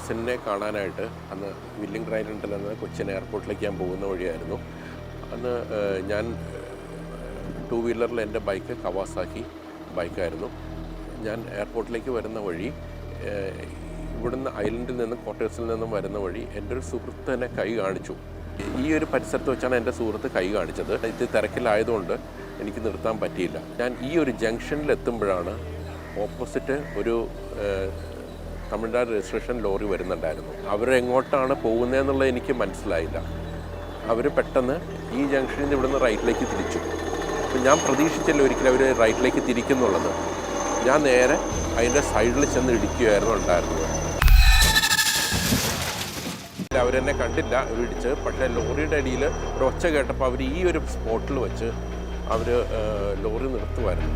കസിനെ കാണാനായിട്ട് അന്ന് വില്ലിംഗ് ഐലൻഡിൽ നിന്ന് കൊച്ചിൻ എയർപോർട്ടിലേക്ക് ഞാൻ പോകുന്ന വഴിയായിരുന്നു. അന്ന് ഞാൻ ടൂ വീലറിൽ എൻ്റെ ബൈക്ക് കവാസാക്കി ബൈക്കായിരുന്നു. ഞാൻ എയർപോർട്ടിലേക്ക് വരുന്ന വഴി ഇവിടുന്ന് ഐലൻഡിൽ നിന്നും ക്വാർട്ടേഴ്സിൽ നിന്നും വരുന്ന വഴി എൻ്റെ ഒരു സുഹൃത്ത് എന്നെ കൈ കാണിച്ചു. ഈ ഒരു പരിസരത്ത് വെച്ചാണ് എൻ്റെ സുഹൃത്ത് കൈ കാണിച്ചത്. ഇത് തിരക്കിലായതുകൊണ്ട് എനിക്ക് നിർത്താൻ പറ്റിയില്ല. ഞാൻ ഈ ഒരു ജംഗ്ഷനിൽ എത്തുമ്പോഴാണ് ഓപ്പോസിറ്റ് ഒരു തമിഴ്നാട് രജിസ്ട്രേഷൻ ലോറി വരുന്നുണ്ടായിരുന്നു. അവരെങ്ങോട്ടാണ് പോകുന്നതെന്നുള്ളത് എനിക്ക് മനസ്സിലായില്ല. അവർ പെട്ടെന്ന് ഈ ജംഗ്ഷനിൽ നിന്ന് ഇവിടുന്ന് റൈറ്റിലേക്ക് തിരിച്ചു. അപ്പം ഞാൻ പ്രതീക്ഷിച്ചില്ല ഒരിക്കലും അവർ റൈറ്റിലേക്ക് തിരിക്കുന്നുള്ളത്. ഞാൻ നേരെ അതിൻ്റെ സൈഡിൽ ചെന്ന് ഇടിക്കുകയായിരുന്നു ഉണ്ടായിരുന്നത്. അവരെന്നെ കണ്ടില്ല, അവരിടിച്ച്. പക്ഷേ ലോറിയുടെ അടിയിൽ ഒരു ഒച്ച കേട്ടപ്പോൾ അവർ ഈ ഒരു സ്പോട്ടിൽ വെച്ച് അവർ ലോറി നിർത്തുമായിരുന്നു.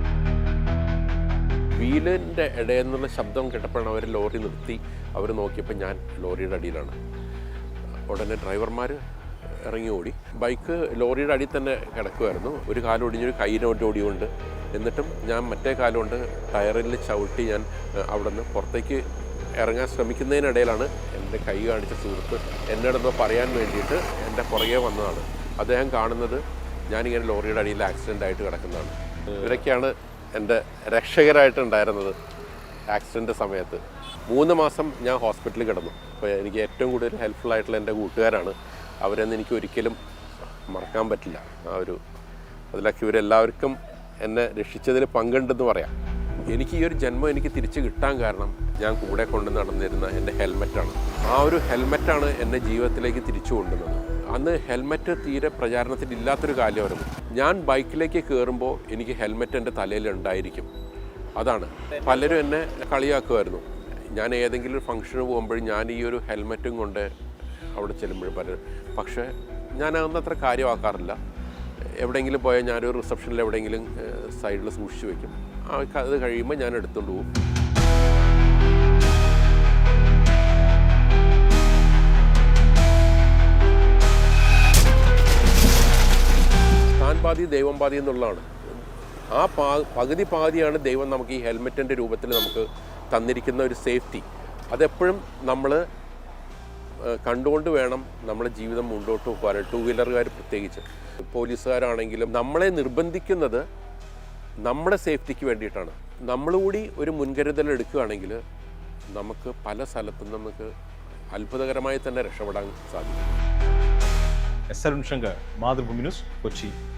വീലിൻ്റെ ഇടയിൽ നിന്നുള്ള ശബ്ദം കേട്ടപ്പോഴാണ് അവർ ലോറി നിർത്തി. അവർ നോക്കിയപ്പോൾ ഞാൻ ലോറിയുടെ അടിയിലാണ്. ഉടനെ ഡ്രൈവർമാർ ഇറങ്ങി ഓടി. ബൈക്ക് ലോറിയുടെ അടിയിൽ തന്നെ കിടക്കുമായിരുന്നു. ഒരു കാലൊടിഞ്ഞൊരു കൈയിനോട്ട് ഓടിയുണ്ട്. എന്നിട്ടും ഞാൻ മറ്റേ കാലുകൊണ്ട് ടയറിൽ ചവിട്ടി ഞാൻ അവിടെ നിന്ന് പുറത്തേക്ക് ഇറങ്ങാൻ ശ്രമിക്കുന്നതിനിടയിലാണ് എൻ്റെ കൈ കാണിച്ച സുഹൃത്ത് എന്നോടൊന്ന് പറയാൻ വേണ്ടിയിട്ട് എൻ്റെ പുറകെ വന്നതാണ്. അദ്ദേഹം കാണുന്നത് ഞാനിങ്ങനെ ലോറിയുടെ അടിയിൽ ആക്സിഡൻ്റ് ആയിട്ട് കിടക്കുന്നതാണ്. ഇവരൊക്കെയാണ് എൻ്റെ രക്ഷകരായിട്ടുണ്ടായിരുന്നത് ആക്സിഡൻ്റ് സമയത്ത്. 3 മാസം ഞാൻ ഹോസ്പിറ്റലിൽ കിടന്നു. അപ്പോൾ എനിക്ക് ഏറ്റവും കൂടുതൽ ഹെൽപ്ഫുള്ളായിട്ടുള്ള എൻ്റെ കൂട്ടുകാരാണ്. അവരെന്ന് എനിക്ക് ഒരിക്കലും മറക്കാൻ പറ്റില്ല. അതിലൊക്കെ ഇവരെല്ലാവർക്കും എന്നെ രക്ഷിച്ചതിൽ പങ്കുണ്ടെന്ന് പറയാം. എനിക്ക് ഈ ഒരു ജന്മം എനിക്ക് തിരിച്ച് കിട്ടാൻ കാരണം ഞാൻ കൂടെ കൊണ്ട് നടന്നിരുന്ന എൻ്റെ ഹെൽമെറ്റാണ്. ആ ഒരു ഹെൽമെറ്റാണ് എന്നെ ജീവിതത്തിലേക്ക് തിരിച്ചു കൊണ്ടുവന്നത്. അന്ന് ഹെൽമെറ്റ് തീരെ പ്രചാരണത്തിൽ ഇല്ലാത്തൊരു കാലമായിരുന്നു. ഞാൻ ബൈക്കിലേക്ക് കയറുമ്പോൾ എനിക്ക് ഹെൽമെറ്റ് എൻ്റെ തലയിൽ ഉണ്ടായിരിക്കും. അതാണ് പലരും എന്നെ കളിയാക്കുമായിരുന്നു. ഞാൻ ഏതെങ്കിലും ഒരു ഫംഗ്ഷന് പോകുമ്പോഴും ഞാൻ ഈ ഒരു ഹെൽമെറ്റും കൊണ്ട് അവിടെ ചെല്ലുമ്പോഴും പലരും. പക്ഷേ ഞാൻ അതൊന്നും അത്ര കാര്യമാക്കാറില്ല. എവിടെയെങ്കിലും പോയാൽ ഞാനൊരു റിസപ്ഷനിൽ എവിടെയെങ്കിലും സൈഡിൽ സൂക്ഷിച്ച് വയ്ക്കും. അത് കഴിയുമ്പോൾ ഞാൻ എടുത്തുകൊണ്ട് പോകും. താൻ പാതി ദൈവം പാതി എന്നുള്ളതാണ്. ആ പകുതി പാതിയാണ് ദൈവം നമുക്ക് ഈ ഹെൽമെറ്റിൻ്റെ രൂപത്തിൽ നമുക്ക് തന്നിരിക്കുന്ന ഒരു സേഫ്റ്റി. അതെപ്പോഴും നമ്മൾ കണ്ടുകൊണ്ട് വേണം നമ്മുടെ ജീവിതം മുന്നോട്ട് പോകാൻ. ടൂ വീലറുകാർ പ്രത്യേകിച്ച്, പോലീസുകാരാണെങ്കിലും നമ്മളെ നിർബന്ധിക്കുന്നത് നമ്മുടെ സേഫ്റ്റിക്ക് വേണ്ടിയിട്ടാണ്. നമ്മളുകൂടി ഒരു മുൻകരുതൽ എടുക്കുകയാണെങ്കിൽ നമുക്ക് പല സ്ഥലത്തും നമുക്ക് അത്ഭുതകരമായി തന്നെ രക്ഷപ്പെടാൻ സാധിക്കും. S Arun Shankar, Mathrubhumi news, Kochi.